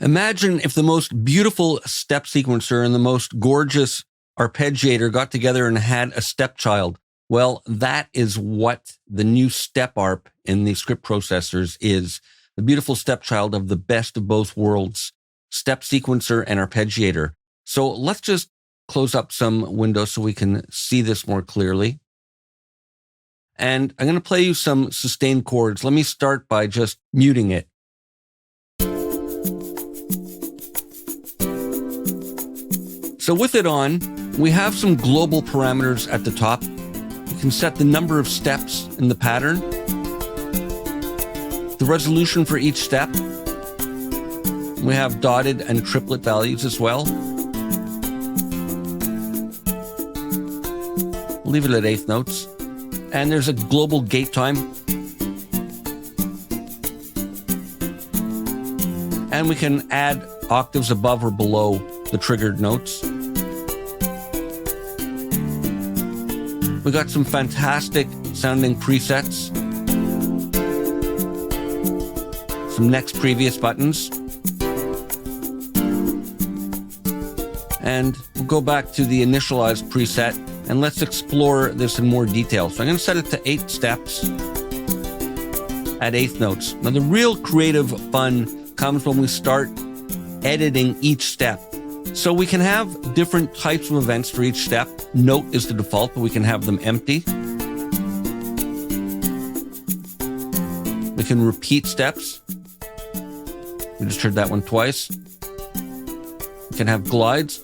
Imagine if the most beautiful step sequencer and the most gorgeous arpeggiator got together and had a stepchild. Well, that is what the new StepArp in the script processors is. The beautiful stepchild of the best of both worlds, step sequencer and arpeggiator. So let's just close up some windows so we can see this more clearly. And I'm going to play you some sustained chords. Let me start by just muting it. So with it on, we have some global parameters at the top. You can set the number of steps in the pattern, the resolution for each step. We have dotted and triplet values as well. Leave it at eighth notes. And there's a global gate time. And we can add octaves above or below the triggered notes. We got some fantastic sounding presets. Some next previous buttons. And we'll go back to the initialized preset and let's explore this in more detail. So I'm going to set it to 8 steps at eighth notes. Now the real creative fun comes when we start editing each step. So we can have different types of events for each step. Note is the default, but we can have them empty. We can repeat steps. We just heard that one twice. We can have glides.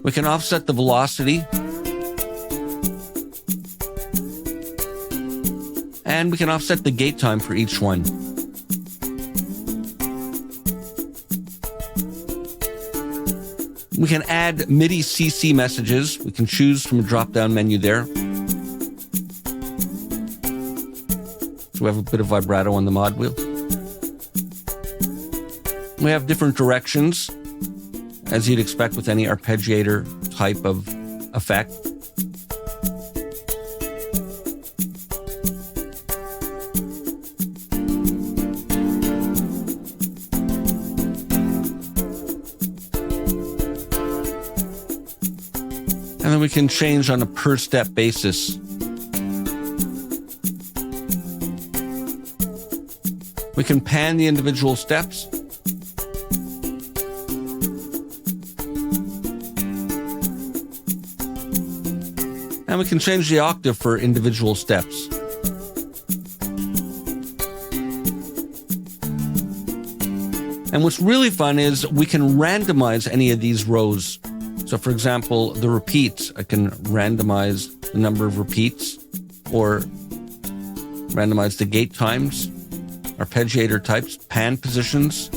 We can offset the velocity. And we can offset the gate time for each one. We can add MIDI CC messages. We can choose from a drop-down menu there. So we have a bit of vibrato on the mod wheel. We have different directions, as you'd expect with any arpeggiator type of effect. And then we can change on a per step basis. We can pan the individual steps. And we can change the octave for individual steps. And what's really fun is we can randomize any of these rows. So for example, the repeats, I can randomize the number of repeats or randomize the gate times, arpeggiator types, pan positions.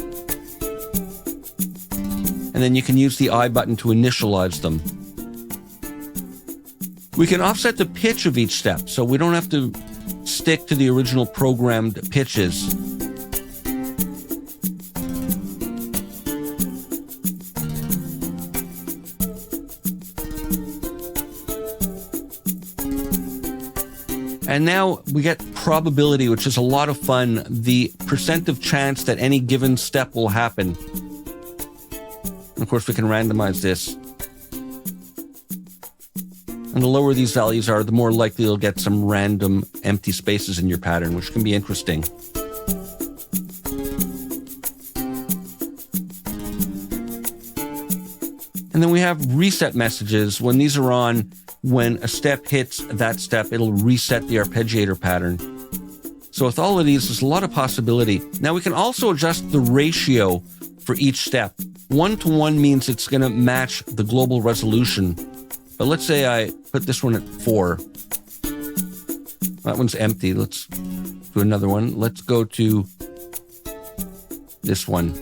And then you can use the I button to initialize them. We can offset the pitch of each step, so we don't have to stick to the original programmed pitches. And now we get probability, which is a lot of fun, the percent of chance that any given step will happen. And of course, we can randomize this. And the lower these values are, the more likely you'll get some random empty spaces in your pattern, which can be interesting. And then we have reset messages. When these are on, when a step hits that step, it'll reset the arpeggiator pattern. So with all of these, there's a lot of possibility. Now we can also adjust the ratio for each step. 1-to-1 means it's going to match the global resolution. But let's say I put this one at 4. That one's empty. Let's do another one. Let's go to this one.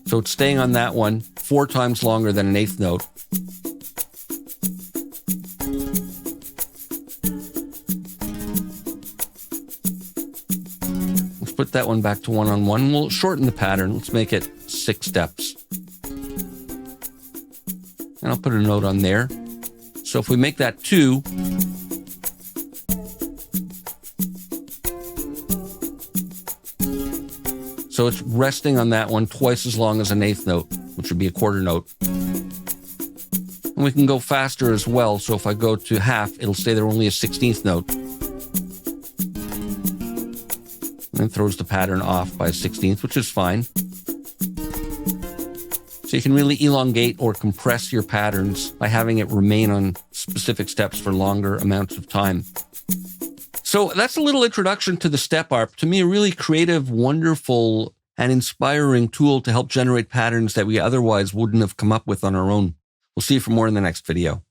So it's staying on that one 4 times longer than an eighth note. Let's put that one back to 1-on-1. We'll shorten the pattern. Let's make it 6 steps. And I'll put a note on there. So if we make that 2, So it's resting on that one twice as long as an eighth note, which would be a quarter note. And we can go faster as well. So if I go to half, it'll stay there only a 16th note. And then throws the pattern off by a 16th, which is fine. So you can really elongate or compress your patterns by having it remain on specific steps for longer amounts of time. So that's a little introduction to the StepArp. To me, a really creative, wonderful, and inspiring tool to help generate patterns that we otherwise wouldn't have come up with on our own. We'll see you for more in the next video.